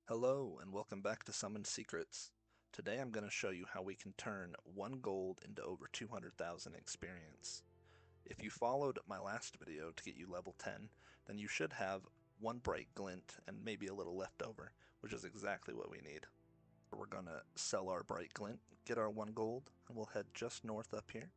Hello and welcome back to Summoned Secrets. Today I'm going to show you how we can turn 1 gold into over 200,000 experience. If you followed my last video to get you level 10, then you should have 1 bright glint and maybe a little left over, which is exactly what we need. We're going to sell our bright glint, get our 1 gold, and we'll head just north up here.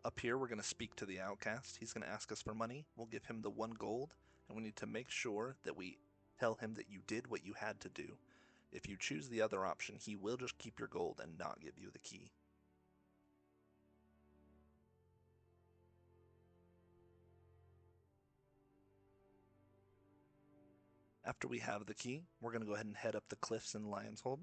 Up here we're going to speak to the outcast. He's going to ask us for money. We'll give him the 1 gold, and we need to make sure that we tell him that you did what you had to do. If you choose the other option, he will just keep your gold and not give you the key. After we have the key, we're going to go ahead and head up the cliffs in Lion's Hold.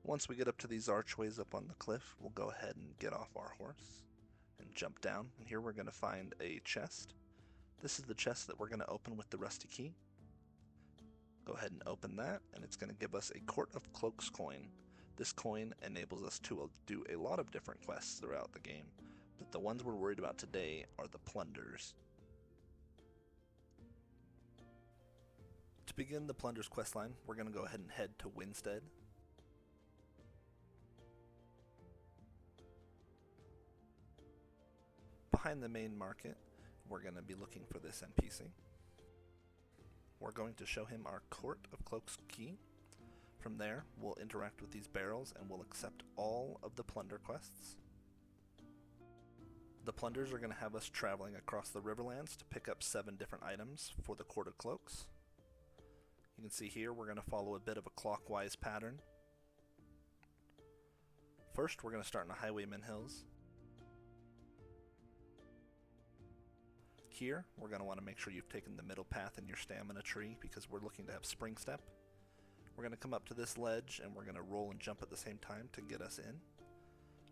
Once we get up to these archways up on the cliff, we'll go ahead and get off our horse and jump down. And here we're going to find a chest. This is the chest that we're going to open with the rusty key. Go ahead and open that, and it's going to give us a Court of Cloaks coin. This coin enables us to do a lot of different quests throughout the game, but the ones we're worried about today are the Plunders. To begin the Plunders questline, we're going to go ahead and head to Winstead. Behind the main market, we're going to be looking for this NPC. We're going to show him our Court of Cloaks key. From there, we'll interact with these barrels and we'll accept all of the plunder quests. The plunders are going to have us traveling across the Riverlands to pick up 7 different items for the Court of Cloaks. You can see here we're going to follow a bit of a clockwise pattern. First, we're going to start in the Highwaymen Hills. Here, we're going to want to make sure you've taken the middle path in your stamina tree because we're looking to have Spring Step. We're going to come up to this ledge and we're going to roll and jump at the same time to get us in.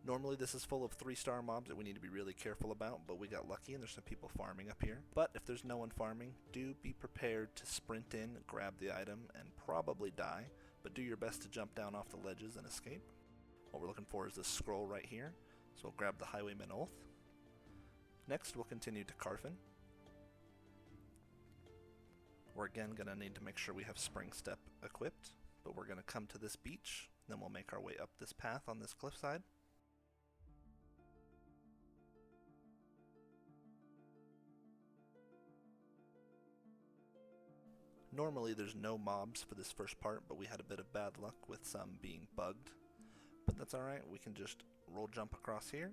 Normally this is full of 3-star mobs that we need to be really careful about, but we got lucky and there's some people farming up here. But if there's no one farming, do be prepared to sprint in, grab the item, and probably die, but do your best to jump down off the ledges and escape. What we're looking for is this scroll right here, so we'll grab the Highwaymen Oath. Next we'll continue to Carfin. We're again going to need to make sure we have Spring Step equipped, but we're going to come to this beach, then we'll make our way up this path on this cliffside. Normally there's no mobs for this first part, but we had a bit of bad luck with some being bugged, but that's alright, we can just roll jump across here.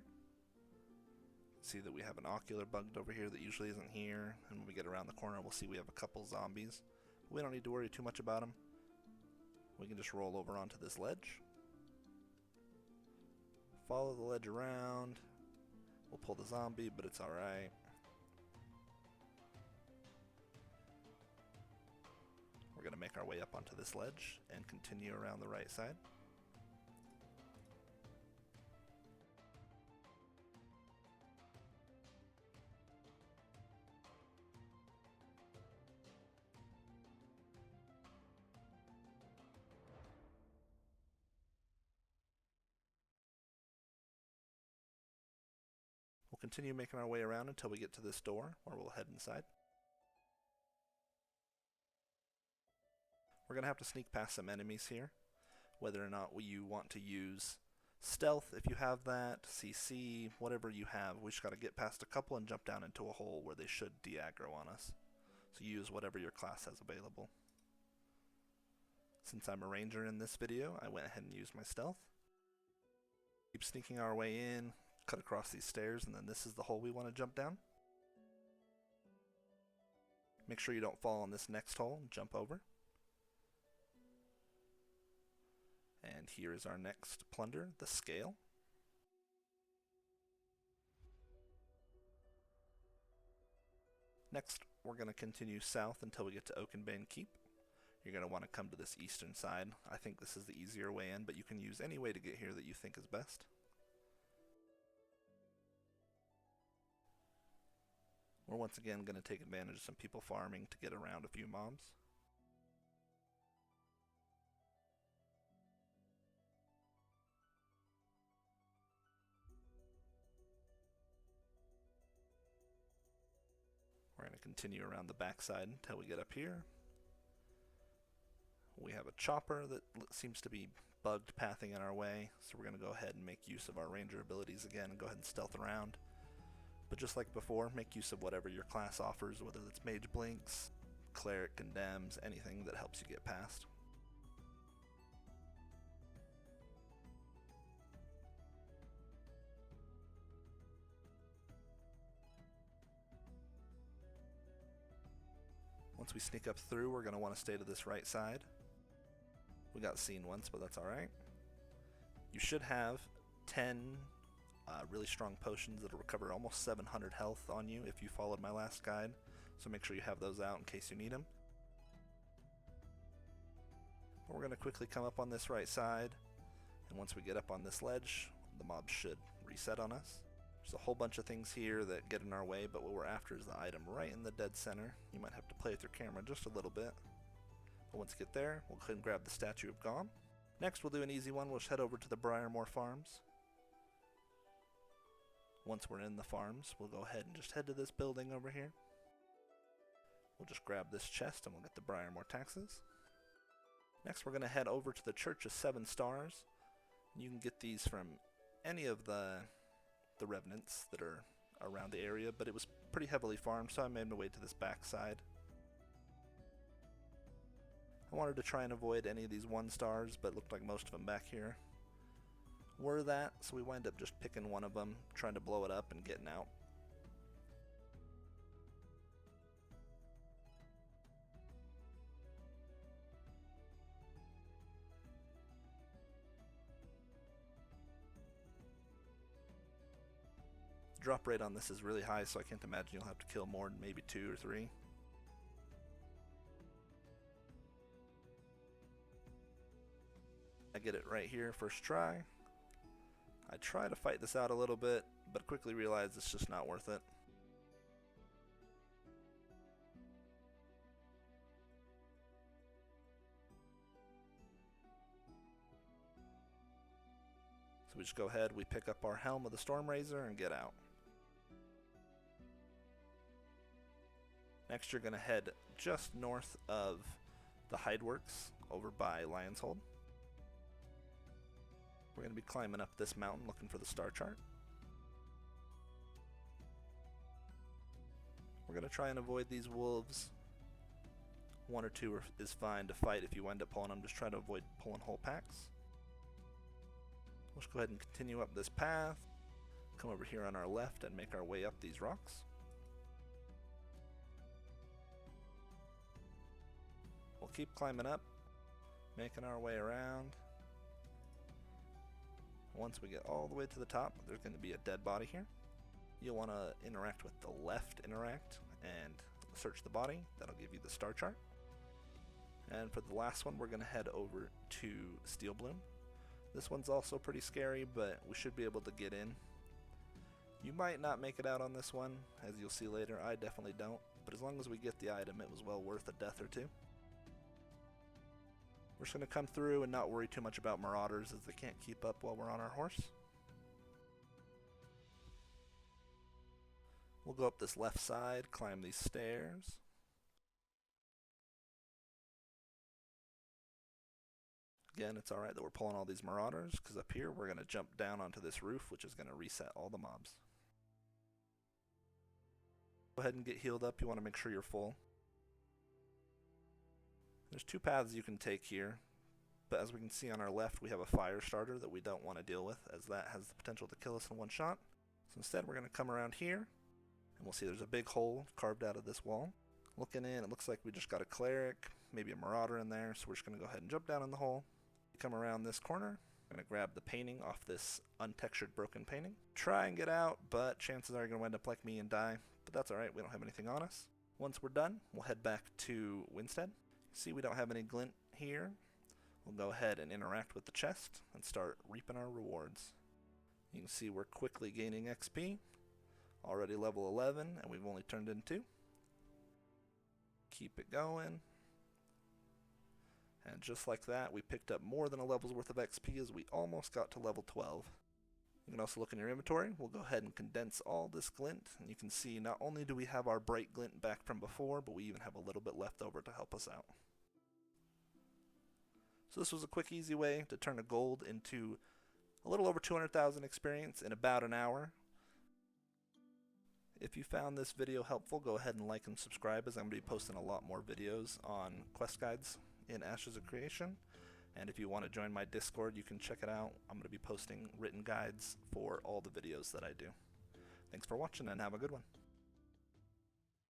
See that we have an ocular bugged over here that usually isn't here, and when we get around the corner we'll see we have a couple zombies. We don't need to worry too much about them. We can just roll over onto this ledge. Follow the ledge around. We'll pull the zombie, but it's alright. We're going to make our way up onto this ledge and continue around the right side. We'll continue making our way around until we get to this door, where we'll head inside. We're going to have to sneak past some enemies here. Whether or not you want to use stealth, if you have that, CC, whatever you have, we just got to get past a couple and jump down into a hole where they should de-aggro on us. So use whatever your class has available. Since I'm a ranger in this video, I went ahead and used my stealth. Keep sneaking our way in, cut across these stairs, and then this is the hole we want to jump down. Make sure you don't fall on this next hole and jump over. And here is our next plunder, the Scale. Next, we're going to continue south until we get to Oakenbane Keep. You're going to want to come to this eastern side. I think this is the easier way in, but you can use any way to get here that you think is best. We're once again going to take advantage of some people farming to get around a few mobs. We're going to continue around the backside until we get up here. We have a chopper that seems to be bugged pathing in our way, so we're going to go ahead and make use of our ranger abilities again and go ahead and stealth around. But just like before, make use of whatever your class offers, whether it's Mage Blinks, Cleric Condemns, anything that helps you get past. Once we sneak up through, we're going to want to stay to this right side. We got seen once, but that's alright. You should have 10 really strong potions that will recover almost 700 health on you if you followed my last guide, so make sure you have those out in case you need them. But we're going to quickly come up on this right side, and once we get up on this ledge, the mobs should reset on us. There's a whole bunch of things here that get in our way, but what we're after is the item right in the dead center. You might have to play with your camera just a little bit. But once we get there, we'll go ahead and grab the Statue of Gom. Next, we'll do an easy one. We'll just head over to the Briarmoor farms. Once we're in the farms, we'll go ahead and just head to this building over here. We'll just grab this chest and we'll get the Briarmoor Taxes. Next, we're going to head over to the Church of 7 Stars. You can get these from any of the revenants that are around the area, but it was pretty heavily farmed, so I made my way to this back side. I wanted to try and avoid any of these 1 stars, but it looked like most of them back here were that, so we wind up just picking one of them, trying to blow it up and getting out. Drop rate on this is really high, so I can't imagine you'll have to kill more than maybe 2 or 3. I get it right here, first try. I try to fight this out a little bit, but quickly realize it's just not worth it. So we just go ahead, we pick up our Helm of the Stormrazer and get out. Next, you're going to head just north of the Hideworks over by Lion's Hold. We're going to be climbing up this mountain looking for the Starchart. We're going to try and avoid these wolves. 1 or 2 is fine to fight if you end up pulling them. Just try to avoid pulling whole packs. Let's go ahead and continue up this path. Come over here on our left and make our way up these rocks. We'll keep climbing up, making our way around. Once we get all the way to the top, there's going to be a dead body here. You'll want to interact with the left interact and search the body. That'll give you the Starchart. And for the last one, we're going to head over to Steel Bloom. This one's also pretty scary, but we should be able to get in. You might not make it out on this one, as you'll see later. I definitely don't, but as long as we get the item, it was well worth a death or 2. We're just going to come through and not worry too much about marauders, as they can't keep up while we're on our horse. We'll go up this left side, climb these stairs. Again, it's alright that we're pulling all these marauders, because up here we're going to jump down onto this roof, which is going to reset all the mobs. Go ahead and get healed up. You want to make sure you're full. There's 2 paths you can take here, but as we can see on our left, we have a fire starter that we don't want to deal with, as that has the potential to kill us in 1 shot. So instead, we're going to come around here, and we'll see there's a big hole carved out of this wall. Looking in, it looks like we just got a cleric, maybe a marauder in there, so we're just going to go ahead and jump down in the hole. Come around this corner. I'm going to grab the painting off this untextured broken painting. Try and get out, but chances are you're going to wind up like me and die. But that's alright, we don't have anything on us. Once we're done, we'll head back to Winstead. See, we don't have any glint here. We'll go ahead and interact with the chest and start reaping our rewards. You can see we're quickly gaining XP. Already level 11, and we've only turned in 2. Keep it going. And just like that, we picked up more than a level's worth of XP as we almost got to level 12. You can also look in your inventory. We'll go ahead and condense all this glint, and you can see not only do we have our bright glint back from before, but we even have a little bit left over to help us out. So this was a quick, easy way to turn a gold into a little over 200,000 experience in about an hour. If you found this video helpful, go ahead and like and subscribe, as I'm going to be posting a lot more videos on quest guides in Ashes of Creation. And if you want to join my Discord, you can check it out. I'm going to be posting written guides for all the videos that I do. Thanks for watching, and have a good one.